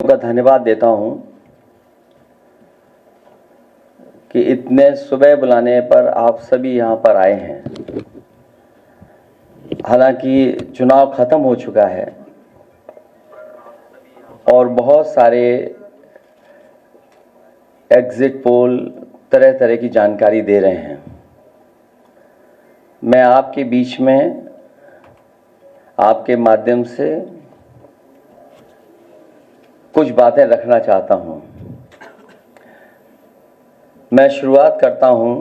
का धन्यवाद देता हूं कि इतने सुबह बुलाने पर आप सभी यहां पर आए हैं। हालांकि चुनाव खत्म हो चुका है और बहुत सारे एग्जिट पोल तरह तरह की जानकारी दे रहे हैं। मैं आपके बीच में आपके माध्यम से कुछ बातें रखना चाहता हूं। मैं शुरुआत करता हूं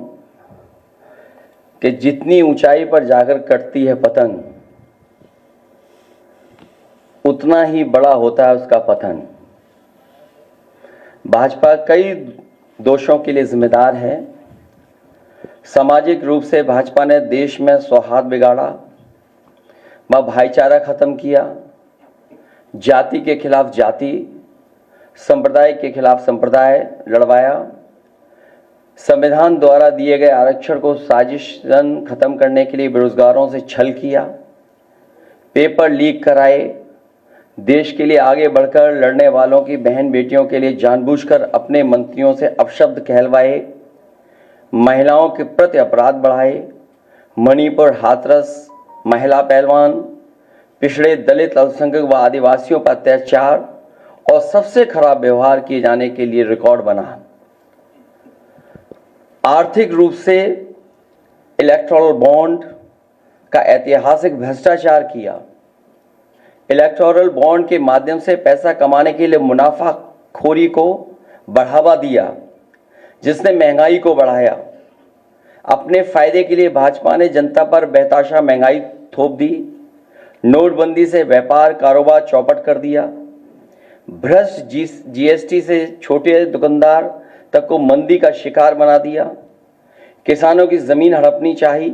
कि जितनी ऊंचाई पर जाकर कटती है पतंग, उतना ही बड़ा होता है उसका पतन। भाजपा कई दोषों के लिए जिम्मेदार है। सामाजिक रूप से भाजपा ने देश में सौहार्द बिगाड़ा, भाईचारा खत्म किया, जाति के खिलाफ जाति, संप्रदाय के खिलाफ संप्रदाय लड़वाया, संविधान द्वारा दिए गए आरक्षण को साजिशन खत्म करने के लिए बेरोजगारों से छल किया, पेपर लीक कराए, देश के लिए आगे बढ़कर लड़ने वालों की बहन बेटियों के लिए जानबूझकर अपने मंत्रियों से अपशब्द कहलवाए, महिलाओं के प्रति अपराध बढ़ाए, मणिपुर हाथरस महिला पहलवान, पिछड़े दलित अल्पसंख्यक व आदिवासियों पर अत्याचार और सबसे खराब व्यवहार किए जाने के लिए रिकॉर्ड बना। आर्थिक रूप से इलेक्टोरल बॉन्ड का ऐतिहासिक भ्रष्टाचार किया। इलेक्टोरल बॉन्ड के माध्यम से पैसा कमाने के लिए मुनाफाखोरी को बढ़ावा दिया, जिसने महंगाई को बढ़ाया। अपने फायदे के लिए भाजपा ने जनता पर बेतहाशा महंगाई थोप दी। नोटबंदी से व्यापार कारोबार चौपट कर दिया। भ्रष्ट जीएसटी से छोटे दुकानदार तक को मंदी का शिकार बना दिया। किसानों की जमीन हड़पनी चाहिए,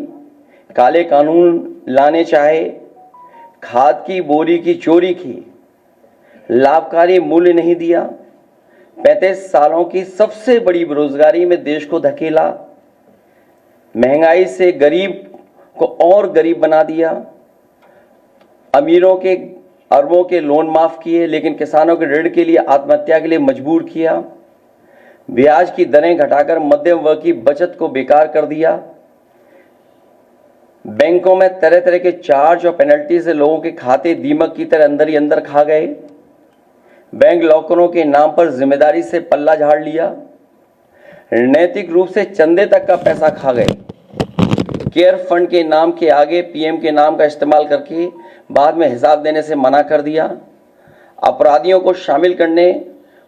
काले कानून लाने चाहे, खाद की बोरी की चोरी की, लाभकारी मूल्य नहीं दिया, 35 सालों की सबसे बड़ी बेरोजगारी में देश को धकेला, महंगाई से गरीब को और गरीब बना दिया, अमीरों के अरबों के लोन माफ किए लेकिन किसानों के ऋण के लिए आत्महत्या के लिए मजबूर किया, ब्याज की दरें घटाकर मध्यम वर्ग की बचत को बेकार कर दिया, बैंकों में तरह तरह के चार्ज और पेनल्टी से लोगों के खाते दीमक की तरह अंदर ही अंदर खा गए, बैंक लॉकरों के नाम पर जिम्मेदारी से पल्ला झाड़ लिया, नैतिक रूप से चंदे तक का पैसा खा गए, केयर फंड के नाम के आगे पीएम के नाम का इस्तेमाल करके बाद में हिसाब देने से मना कर दिया, अपराधियों को शामिल करने,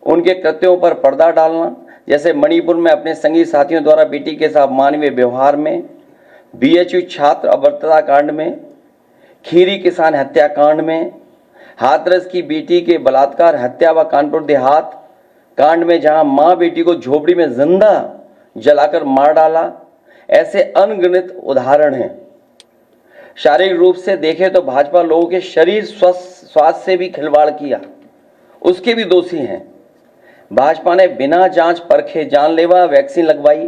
उनके कृत्यों पर पर्दा डालना, जैसे मणिपुर में अपने संगी साथियों द्वारा बेटी के साथ मानवीय व्यवहार में, बीएचयू छात्र अभद्रता कांड में, खीरी किसान हत्याकांड में, हाथरस की बेटी के बलात्कार हत्या व कानपुर देहात कांड में जहां मां बेटी को झोपड़ी में जिंदा जलाकर मार डाला। ऐसे अनगिनत उदाहरण हैं। शारीरिक रूप से देखें तो भाजपा लोगों के शरीर स्वास्थ्य से भी खिलवाड़ किया, उसके भी दोषी हैं। भाजपा ने बिना जांच परखे जानलेवा वैक्सीन लगवाई,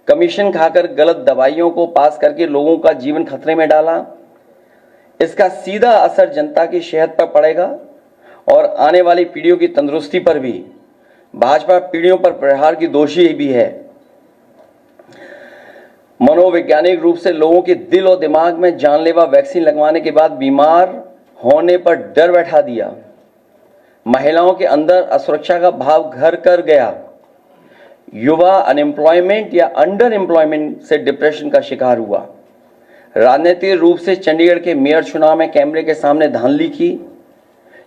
कमीशन खाकर गलत दवाइयों को पास करके लोगों का जीवन खतरे में डाला। इसका सीधा असर जनता की सेहत पर पड़ेगा और आने वाली पीढ़ियों की तंदुरुस्ती पर भी। भाजपा पीढ़ियों पर प्रहार की दोषी भी है। मनोवैज्ञानिक रूप से लोगों के दिल और दिमाग में जानलेवा वैक्सीन लगवाने के बाद बीमार होने पर डर बैठा दिया। महिलाओं के अंदर असुरक्षा का भाव घर कर गया। युवा अनएम्प्लॉयमेंट या अंडर एम्प्लॉयमेंट से डिप्रेशन का शिकार हुआ। राजनीतिक रूप से चंडीगढ़ के मेयर चुनाव में कैमरे के सामने धांधली की,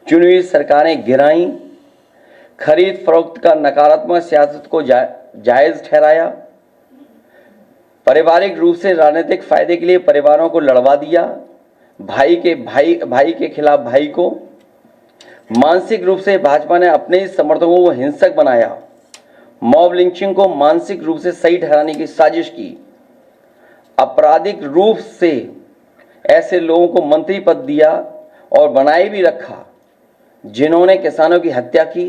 चुनी हुई सरकारें गिराई, खरीद फरोख्त का नकारात्मक सियासत को जायज ठहराया, पारिवारिक रूप से राजनीतिक फायदे के लिए परिवारों को लड़वा दिया, भाई के खिलाफ भाई को। मानसिक रूप से भाजपा ने अपने ही समर्थकों को हिंसक बनाया, मॉब लिंचिंग को मानसिक रूप से सही ठहराने की साजिश की, आपराधिक रूप से ऐसे लोगों को मंत्री पद दिया और बनाए भी रखा जिन्होंने किसानों की हत्या की,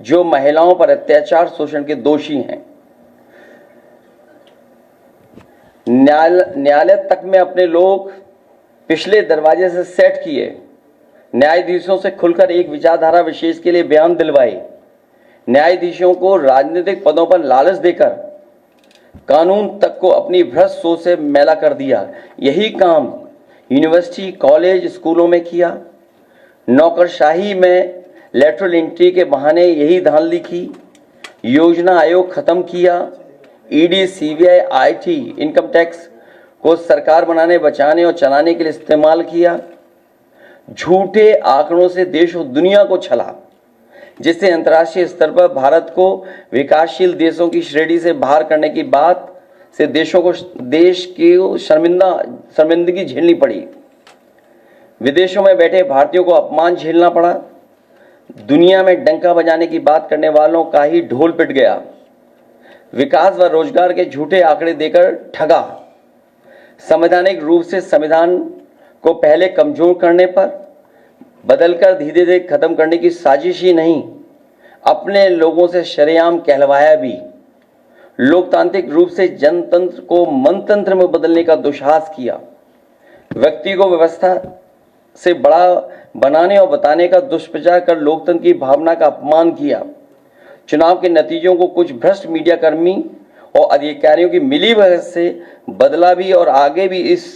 जो महिलाओं पर अत्याचार शोषण के दोषी हैं। न्यायालय तक में अपने लोग पिछले दरवाजे से सेट किए, न्यायाधीशों से खुलकर एक विचारधारा विशेष के लिए बयान दिलवाए, न्यायाधीशों को राजनीतिक पदों पर लालच देकर कानून तक को अपनी भ्रष्ट सोच से मैला कर दिया। यही काम यूनिवर्सिटी, कॉलेज, स्कूलों में किया। नौकरशाही में लेटरल एंट्री के बहाने यही धांधली की। योजना आयोग खत्म किया। ED, CBI, IT, income tax को सरकार बनाने, बचाने और चलाने के लिए इस्तेमाल किया। झूठे आंकड़ों से देश और दुनिया को छला, जिससे अंतर्राष्ट्रीय स्तर पर भारत को विकासशील देशों की श्रेणी से बाहर करने की बात से देश की शर्मिंदगी झेलनी पड़ी। विदेशों में बैठे भारतीयों को अपमान झेलना पड़ा। दुनिया में डंका बजाने की बात करने वालों का ही ढोल पिट गया। विकास व रोजगार के झूठे आंकड़े देकर ठगा। संवैधानिक रूप से संविधान को पहले कमजोर करने पर बदलकर धीरे धीरे खत्म करने की साजिश ही नहीं, अपने लोगों से शरेआम कहलवाया भी। लोकतांत्रिक रूप से जनतंत्र को मनतंत्र में बदलने का दुस्साहस किया। व्यक्ति को व्यवस्था से बड़ा बनाने और बताने का दुष्प्रचार कर लोकतंत्र की भावना का अपमान किया। चुनाव के नतीजों को कुछ भ्रष्ट मीडिया कर्मी और अधिकारियों की मिलीभगत से बदला भी और आगे भी इस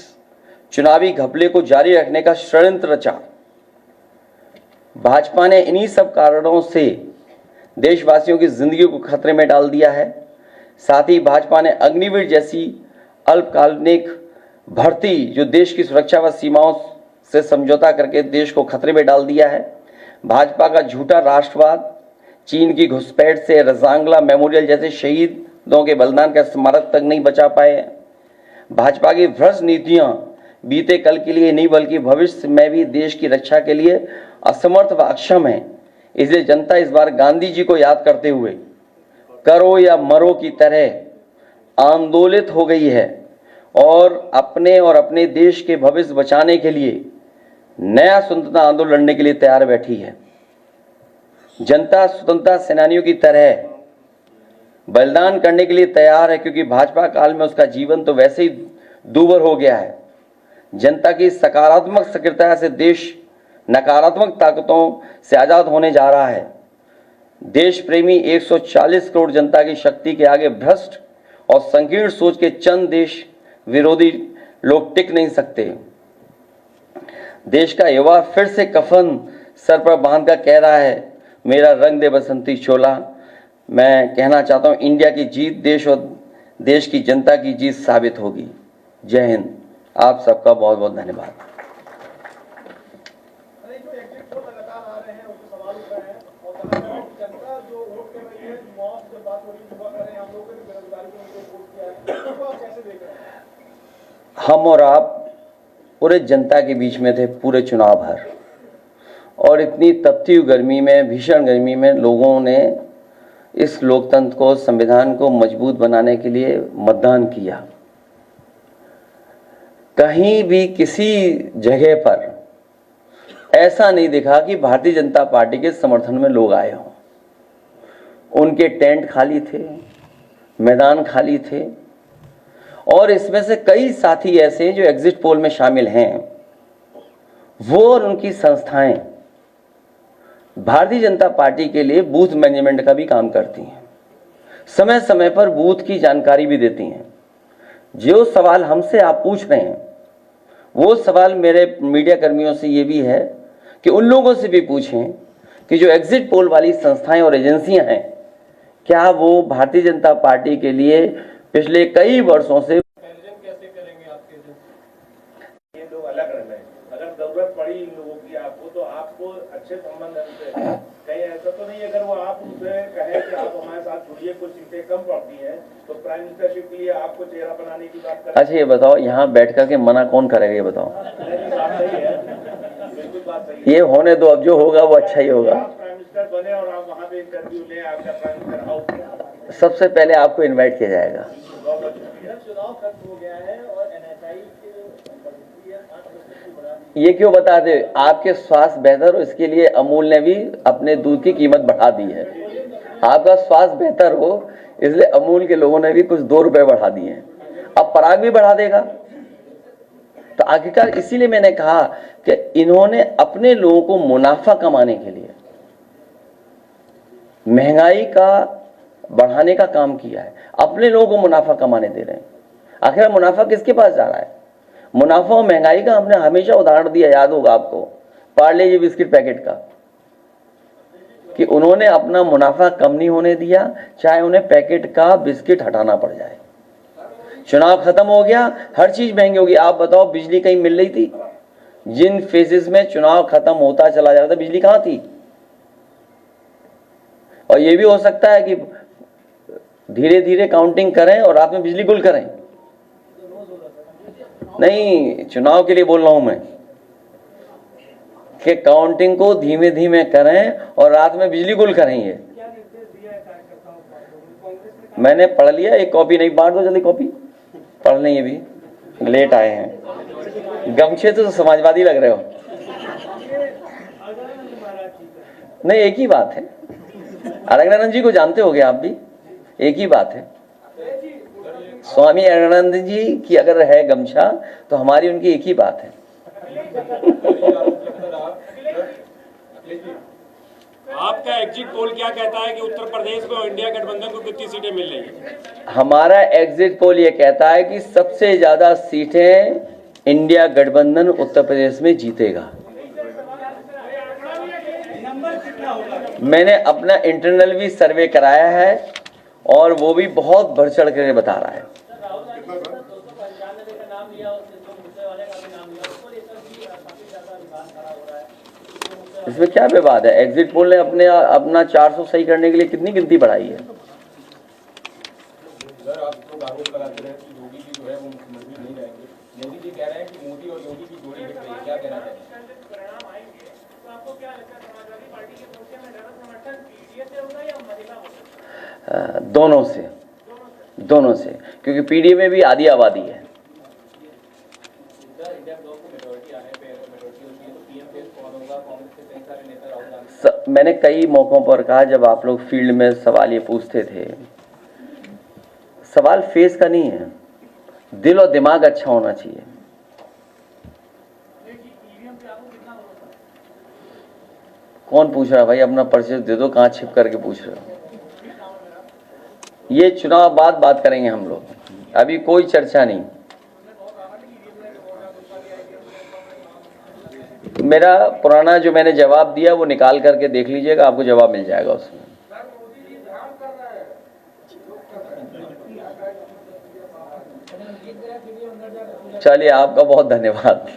चुनावी घपले को जारी रखने का षड्यंत्र रचा। भाजपा ने इन्हीं सब कारणों से देशवासियों की जिंदगी को खतरे में डाल दिया है। साथ ही भाजपा ने अग्निवीर जैसी अल्पकालिक भर्ती, जो देश की सुरक्षा व सीमाओं से समझौता करके देश को खतरे में डाल दिया है। भाजपा का झूठा राष्ट्रवाद, चीन की घुसपैठ से रजांगला मेमोरियल जैसे शहीदों के बलिदान का स्मारक तक नहीं बचा पाए। भाजपा की भ्रष्ट नीतियां बीते कल के लिए नहीं बल्कि भविष्य में भी देश की रक्षा के लिए असमर्थ व अक्षम है। इसलिए जनता इस बार गांधी जी को याद करते हुए करो या मरो की तरह आंदोलित हो गई है और अपने देश के भविष्य बचाने के लिए नया स्वतंत्रता आंदोलन लड़ने के लिए तैयार बैठी है। जनता स्वतंत्रता सेनानियों की तरह बलिदान करने के लिए तैयार है, क्योंकि भाजपा काल में उसका जीवन तो वैसे ही दूभर हो गया है। जनता की सकारात्मक सक्रियता से देश नकारात्मक ताकतों से आजाद होने जा रहा है। देश प्रेमी 140 करोड़ जनता की शक्ति के आगे भ्रष्ट और संकीर्ण सोच के चंद देश विरोधी लोग टिक नहीं सकते। देश का युवा फिर से कफन सर पर बांधकर कह रहा है, मेरा रंग दे बसंती चोला। मैं कहना चाहता हूं, इंडिया की जीत देश और देश की जनता की जीत साबित होगी। जय हिंद। आप सबका बहुत बहुत धन्यवाद। हम और आप पूरे जनता के बीच में थे पूरे चुनाव भर, और इतनी तपती हुई गर्मी में, भीषण गर्मी में लोगों ने इस लोकतंत्र को, संविधान को मजबूत बनाने के लिए मतदान किया। कहीं भी किसी जगह पर ऐसा नहीं दिखा कि भारतीय जनता पार्टी के समर्थन में लोग आए हों। उनके टेंट खाली थे, मैदान खाली थे, और इसमें से कई साथी ऐसे जो एग्जिट पोल में शामिल हैं, वो और उनकी संस्थाएं भारतीय जनता पार्टी के लिए बूथ मैनेजमेंट का भी काम करती हैं। समय समय पर बूथ की जानकारी भी देती हैं। जो सवाल हमसे आप पूछ रहे हैं, वो सवाल मेरे मीडिया कर्मियों से ये भी है कि उन लोगों से भी पूछें कि जो एग्जिट पोल वाली संस्थाएं और एजेंसियां हैं, क्या वो भारतीय जनता पार्टी के लिए पिछले कई वर्षों से कैसे करेंगे आपके ये लोग अलग रहे। अगर जरूरत पड़ी इन लोगों की आपको, तो आपको अच्छे संबंध से कहीं ऐसा तो नहीं, अगर वो आप उनसे कहें कि आप हमारे साथ जुड़िए, कुछ सीटें कम पड़ती हैं तो प्राइम मिनिस्टरशिप के लिए आपको चेहरा बनाने की बात करें। अच्छा ये बताओ, यहाँ बैठ करके मना कौन करेगा, ये बताओ। बात सही है, बिल्कुल बात सही है। ये होने दो, अब जो होगा वो अच्छा ही होगा। आप प्राइम मिनिस्टर बने और आप वहाँ पे इंटरव्यू लें, आपका प्राइम मिनिस्टर हाउस, सबसे पहले आपको इन्वाइट किया जाएगा। चुनाव खत्म हो गया है और NHI ये क्यों बता दे, आपके स्वास्थ्य बेहतर हो इसके लिए अमूल ने भी अपने दूध की कीमत बढ़ा दी है। आपका स्वास्थ्य बेहतर हो इसलिए अमूल के लोगों ने भी कुछ 2 रुपए बढ़ा दिए हैं। अब पराग भी बढ़ा देगा। तो आखिरकार इसीलिए मैंने कहा कि इन्होंने अपने लोगों को मुनाफा कमाने के लिए महंगाई का बढ़ाने का काम किया है, अपने लोगों को मुनाफा कमाने दे रहे हैं। आखिर मुनाफा किसके पास जा रहा है? मुनाफा और महंगाई का हमने हमेशा उदाहरण दिया, याद होगा आपको, पार्ले जी बिस्किट पैकेट का, कि उन्होंने अपना मुनाफा कम नहीं होने दिया, चाहे उन्हें पैकेट का बिस्किट हटाना पड़ जाए। चुनाव खत्म हो गया, हर चीज महंगी होगी। आप बताओ, बिजली कहीं मिल रही थी? जिन फेजेस में चुनाव खत्म होता चला जा रहा था, बिजली कहां थी? और यह भी हो सकता है कि धीरे धीरे काउंटिंग करें और रात में बिजली गुल करें। नहीं, चुनाव के लिए बोल रहा हूं मैं कि काउंटिंग को धीमे धीमे करें और रात में बिजली गुल करें। ये मैंने पढ़ लिया, एक कॉपी नहीं, बांट दो जल्दी कॉपी, पढ़ लें। ये भी लेट आए हैं, गमछे तो समाजवादी लग रहे हो। नहीं, एक ही बात है, अलकनंदन जी को जानते होंगे आप भी, एक ही बात है। स्वामी अलकनंद जी की अगर है गमछा तो हमारी उनकी एक ही बात है। आपका एग्जिट पोल क्या कहता है कि उत्तर प्रदेश में इंडिया गठबंधन को कितनी सीटें मिल रही है? हमारा एग्जिट पोल ये कहता है कि सबसे ज्यादा सीटें इंडिया गठबंधन उत्तर प्रदेश में जीतेगा। मैंने अपना इंटरनल भी सर्वे कराया है और वो भी बहुत बढ़ चढ़ कर बता रहा है। इसमें क्या विवाद है? एग्जिट पोल ने अपना 400 सही करने के लिए कितनी गिनती बढ़ाई है? सर, आप तो आरोप लगाते रहे कि योगी जी जो है वो मुख्यमंत्री नहीं रहेंगे। मोदी जी कह रहे हैं कि मोदी और योगी की जोड़ी बिक रही है, क्या कहना चाहिए? दोनों से, क्योंकि पीडीए में भी आधी आबादी है। मैंने कई मौकों पर कहा, जब आप लोग फील्ड में सवाल ये पूछते थे, सवाल फेस का नहीं है, दिल और दिमाग अच्छा होना चाहिए। कौन पूछ रहा है भाई? अपना पर्चे दे दो, कहां छिप करके पूछ रहे हो? ये चुनाव बाद बात करेंगे हम लोग, अभी कोई चर्चा नहीं। मेरा पुराना जो मैंने जवाब दिया वो निकाल करके देख लीजिएगा, आपको जवाब मिल जाएगा उसमें। चलिए, आपका बहुत धन्यवाद।